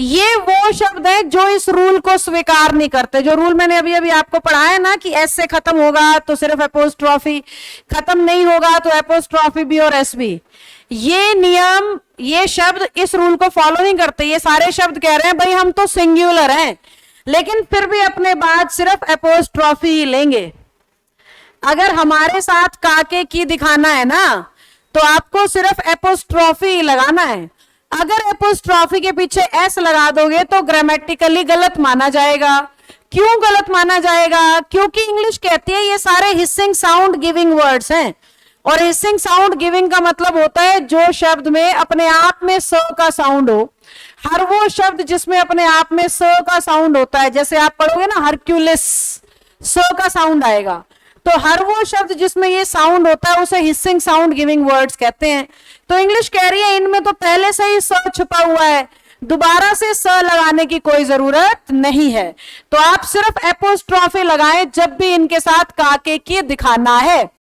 ये वो शब्द है जो इस रूल को स्वीकार नहीं करते। जो रूल मैंने अभी अभी आपको पढ़ाया ना कि एस से खत्म होगा तो सिर्फ एपोस्ट्रॉफी, खत्म नहीं होगा तो एपोस्ट्रॉफी बी और एस बी। ये नियम, ये शब्द इस रूल को फॉलो नहीं करते। ये सारे शब्द कह रहे हैं भाई हम तो सिंगुलर हैं, लेकिन फिर भी अपने बाद सिर्फ एपोस्ट्रॉफी ही लेंगे। अगर हमारे साथ काके की दिखाना है ना तो आपको सिर्फ एपोस्ट्रॉफी लगाना है। अगर एपोस्ट्रॉफी के पीछे एस लगा दोगे तो ग्रामेटिकली गलत माना जाएगा। क्यों गलत माना जाएगा? क्योंकि इंग्लिश कहती है ये सारे हिसिंग साउंड गिविंग वर्ड्स हैं, और हिसिंग साउंड गिविंग का मतलब होता है जो शब्द में अपने आप में स का साउंड हो। हर वो शब्द जिसमें अपने आप में स का साउंड होता है, जैसे आप पढ़ोगे ना हरक्यूलिस, स का साउंड आएगा, तो हर वो शब्द जिसमें ये साउंड होता है उसे हिसिंग साउंड गिविंग वर्ड्स कहते हैं। तो इंग्लिश कह रही है इनमें तो पहले से ही स छुपा हुआ है, दोबारा से स लगाने की कोई जरूरत नहीं है। तो आप सिर्फ एपोस्ट्रॉफी लगाएं जब भी इनके साथ काके की दिखाना है।